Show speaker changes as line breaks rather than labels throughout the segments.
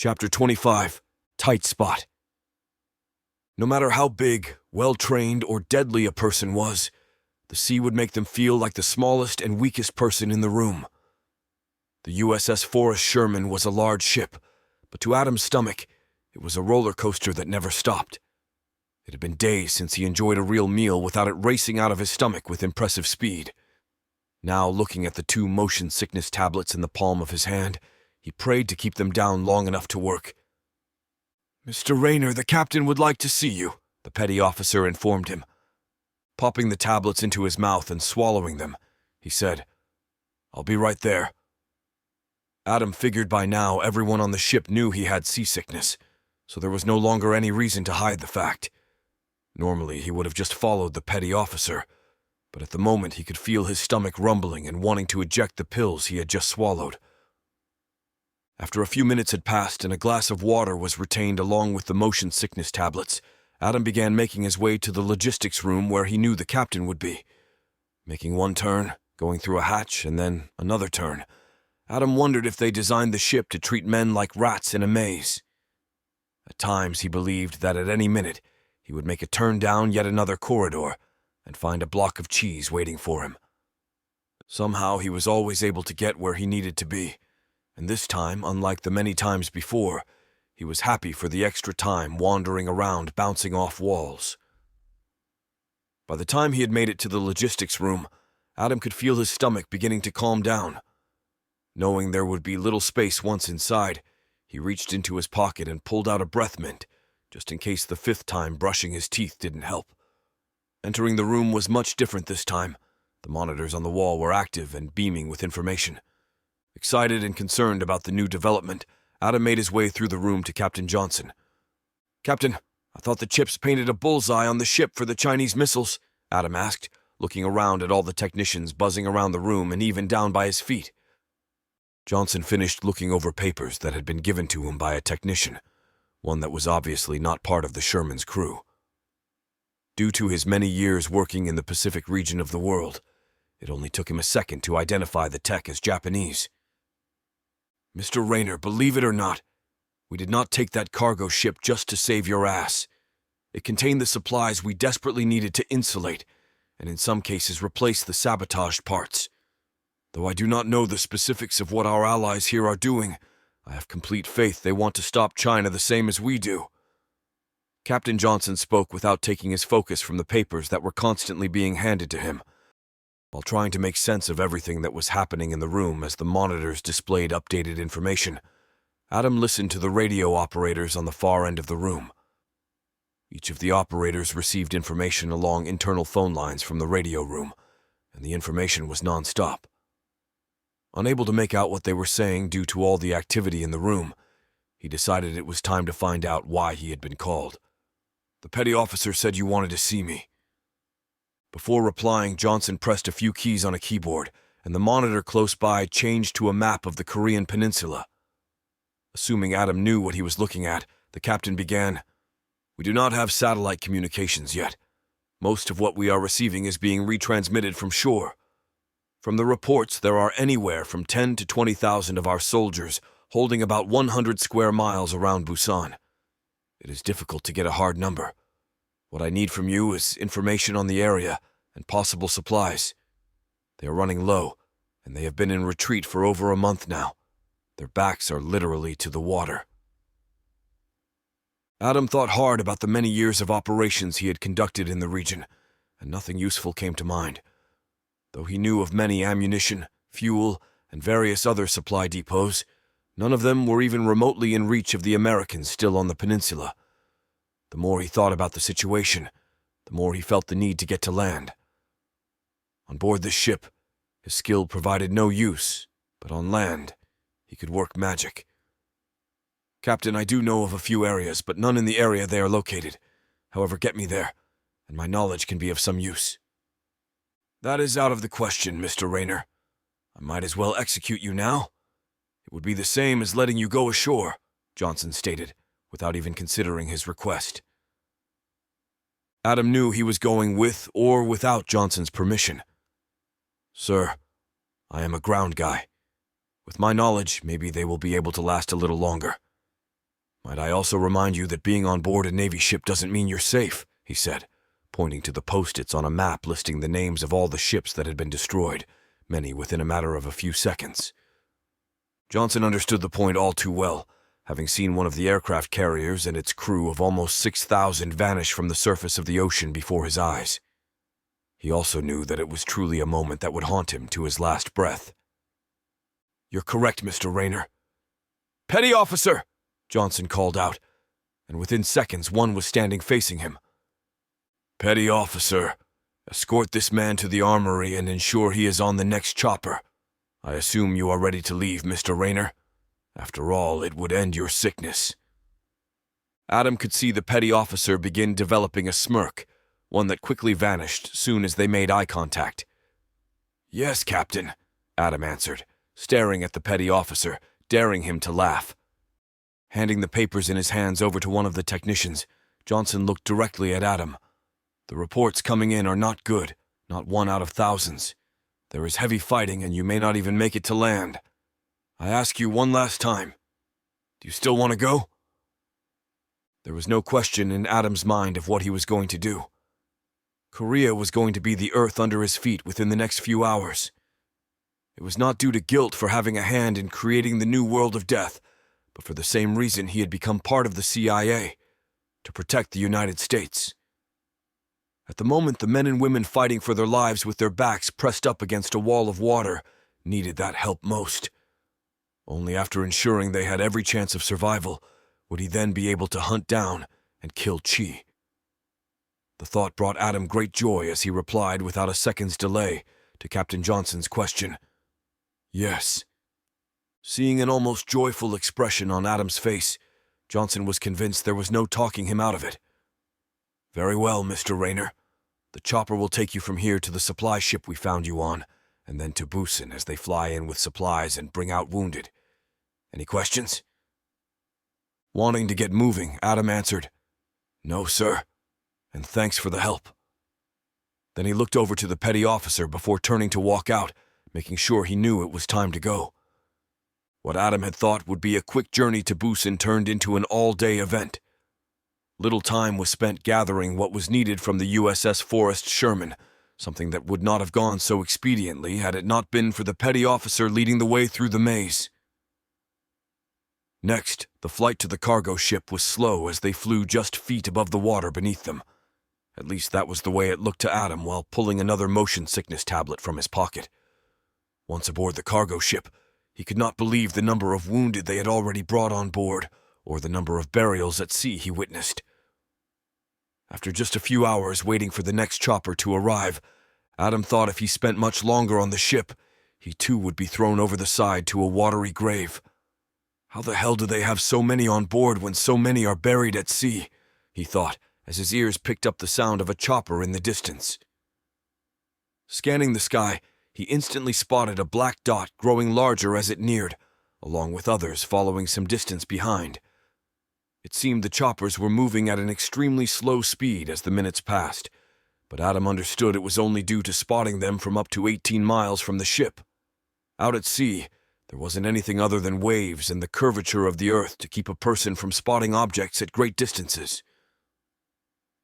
Chapter 25, Tight Spot. No matter how big, well-trained, or deadly a person was, the sea would make them feel like the smallest and weakest person in the room. The USS Forrest Sherman was a large ship, but to Adam's stomach, it was a roller coaster that never stopped. It had been days since he enjoyed a real meal without it racing out of his stomach with impressive speed. Now, looking at the 2 motion sickness tablets in the palm of his hand, he prayed to keep them down long enough to work. "Mr. Rayner, the captain would like to see you," the petty officer informed him. Popping the tablets into his mouth and swallowing them, he said, "I'll be right there." Adam figured by now everyone on the ship knew he had seasickness, so there was no longer any reason to hide the fact. Normally, he would have just followed the petty officer, but at the moment he could feel his stomach rumbling and wanting to eject the pills he had just swallowed. After a few minutes had passed and a glass of water was retained along with the motion sickness tablets, Adam began making his way to the logistics room where he knew the captain would be. Making one turn, going through a hatch, and then another turn, Adam wondered if they designed the ship to treat men like rats in a maze. At times he believed that at any minute he would make a turn down yet another corridor and find a block of cheese waiting for him. Somehow he was always able to get where he needed to be, and this time, unlike the many times before, he was happy for the extra time wandering around bouncing off walls. By the time he had made it to the logistics room, Adam could feel his stomach beginning to calm down. Knowing there would be little space once inside, he reached into his pocket and pulled out a breath mint, just in case the 5th time brushing his teeth didn't help. Entering the room was much different this time. The monitors on the wall were active and beaming with information. Excited and concerned about the new development, Adam made his way through the room to Captain Johnson. "Captain, I thought the chips painted a bullseye on the ship for the Chinese missiles," Adam asked, looking around at all the technicians buzzing around the room and even down by his feet. Johnson finished looking over papers that had been given to him by a technician, one that was obviously not part of the Sherman's crew. Due to his many years working in the Pacific region of the world, it only took him a second to identify the tech as Japanese. "Mr. Rayner, believe it or not, we did not take that cargo ship just to save your ass. It contained the supplies we desperately needed to insulate, and in some cases replace the sabotaged parts. Though I do not know the specifics of what our allies here are doing, I have complete faith they want to stop China the same as we do." Captain Johnson spoke without taking his focus from the papers that were constantly being handed to him, while trying to make sense of everything that was happening in the room as the monitors displayed updated information. Adam listened to the radio operators on the far end of the room. Each of the operators received information along internal phone lines from the radio room, and the information was non-stop. Unable to make out what they were saying due to all the activity in the room, he decided it was time to find out why he had been called. "The petty officer said you wanted to see me." Before replying, Johnson pressed a few keys on a keyboard, and the monitor close by changed to a map of the Korean peninsula. Assuming Adam knew what he was looking at, the captain began, "We do not have satellite communications yet. Most of what we are receiving is being retransmitted from shore. From the reports, there are anywhere from 10 to 20,000 of our soldiers holding about 100 square miles around Busan. It is difficult to get a hard number. What I need from you is information on the area and possible supplies. They are running low, and they have been in retreat for over a month now. Their backs are literally to the water." Adam thought hard about the many years of operations he had conducted in the region, and nothing useful came to mind. Though he knew of many ammunition, fuel, and various other supply depots, none of them were even remotely in reach of the Americans still on the peninsula. The more he thought about the situation, the more he felt the need to get to land. On board this ship, his skill provided no use, but on land, he could work magic. "Captain, I do know of a few areas, but none in the area they are located. However, get me there, and my knowledge can be of some use." "That is out of the question, Mr. Rayner. I might as well execute you now. It would be the same as letting you go ashore," Johnson stated, without even considering his request. Adam knew he was going with or without Johnson's permission. "Sir, I am a ground guy. With my knowledge, maybe they will be able to last a little longer. "Might I also remind you that being on board a Navy ship doesn't mean you're safe," he said, pointing to the post-its on a map listing the names of all the ships that had been destroyed, many within a matter of a few seconds. Johnson understood the point all too well, having seen one of the aircraft carriers and its crew of almost 6,000 vanish from the surface of the ocean before his eyes. He also knew that it was truly a moment that would haunt him to his last breath. "You're correct, Mr. Rayner." "Petty officer!" Johnson called out, and within seconds one was standing facing him. "Petty officer, escort this man to the armory and ensure he is on the next chopper. I assume you are ready to leave, Mr. Rayner. After all, it would end your sickness." Adam could see the petty officer begin developing a smirk, one that quickly vanished soon as they made eye contact. "Yes, Captain," Adam answered, staring at the petty officer, daring him to laugh. Handing the papers in his hands over to one of the technicians, Johnson looked directly at Adam. "The reports coming in are not good, not one out of thousands. There is heavy fighting and you may not even make it to land. I ask you one last time, do you still want to go?" There was no question in Adam's mind of what he was going to do. Korea was going to be the earth under his feet within the next few hours. It was not due to guilt for having a hand in creating the new world of death, but for the same reason he had become part of the CIA, to protect the United States. At the moment, the men and women fighting for their lives with their backs pressed up against a wall of water needed that help most. Only after ensuring they had every chance of survival would he then be able to hunt down and kill Chi. The thought brought Adam great joy as he replied without a second's delay to Captain Johnson's question. "Yes." Seeing an almost joyful expression on Adam's face, Johnson was convinced there was no talking him out of it. "Very well, Mr. Rayner. The chopper will take you from here to the supply ship we found you on, and then to Busan as they fly in with supplies and bring out wounded. Any questions?" Wanting to get moving, Adam answered, "No, sir, and thanks for the help." Then he looked over to the petty officer before turning to walk out, making sure he knew it was time to go. What Adam had thought would be a quick journey to Busan turned into an all-day event. Little time was spent gathering what was needed from the USS Forrest Sherman, something that would not have gone so expediently had it not been for the petty officer leading the way through the maze. Next, the flight to the cargo ship was slow as they flew just feet above the water beneath them. At least that was the way it looked to Adam while pulling another motion sickness tablet from his pocket. Once aboard the cargo ship, he could not believe the number of wounded they had already brought on board, or the number of burials at sea he witnessed. After just a few hours waiting for the next chopper to arrive, Adam thought if he spent much longer on the ship, he too would be thrown over the side to a watery grave. "How the hell do they have so many on board when so many are buried at sea?" he thought, as his ears picked up the sound of a chopper in the distance. Scanning the sky, he instantly spotted a black dot growing larger as it neared, along with others following some distance behind. It seemed the choppers were moving at an extremely slow speed as the minutes passed, but Adam understood it was only due to spotting them from up to 18 miles from the ship. Out at sea, there wasn't anything other than waves and the curvature of the earth to keep a person from spotting objects at great distances.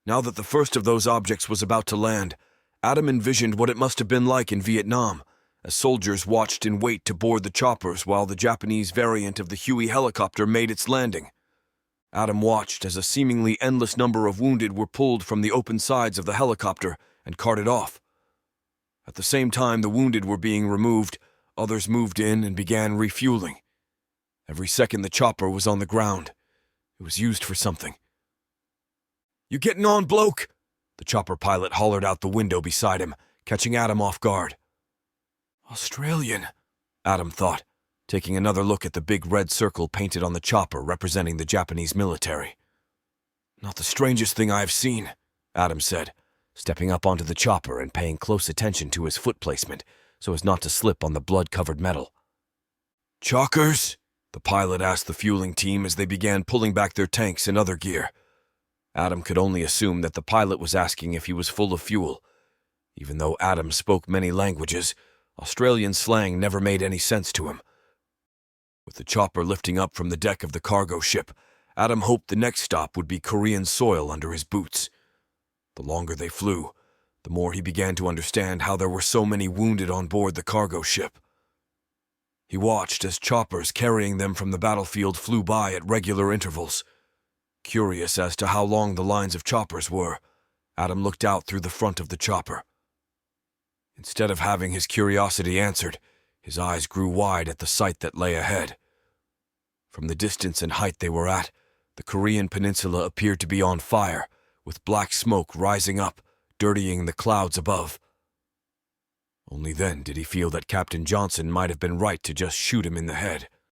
Now that the first of those objects was about to land, Adam envisioned what it must have been like in Vietnam, as soldiers watched in wait to board the choppers while the Japanese variant of the Huey helicopter made its landing. Adam watched as a seemingly endless number of wounded were pulled from the open sides of the helicopter and carted off. At the same time the wounded were being removed, others moved in and began refueling. Every second the chopper was on the ground. It was used for something. "You getting on, bloke?" The chopper pilot hollered out the window beside him, catching Adam off guard. "Australian," Adam thought, taking another look at the big red circle painted on the chopper representing the Japanese military. "Not the strangest thing I have seen," Adam said, stepping up onto the chopper and paying close attention to his foot placement so as not to slip on the blood-covered metal. "Chalkers?" the pilot asked the fueling team as they began pulling back their tanks and other gear. Adam could only assume that the pilot was asking if he was full of fuel. Even though Adam spoke many languages, Australian slang never made any sense to him. With the chopper lifting up from the deck of the cargo ship, Adam hoped the next stop would be Korean soil under his boots. The longer they flew, the more he began to understand how there were so many wounded on board the cargo ship. He watched as choppers carrying them from the battlefield flew by at regular intervals. Curious as to how long the lines of choppers were, Adam looked out through the front of the chopper. Instead of having his curiosity answered, his eyes grew wide at the sight that lay ahead. From the distance and height they were at, the Korean peninsula appeared to be on fire, with black smoke rising up, dirtying the clouds above. Only then did he feel that Captain Johnson might have been right to just shoot him in the head.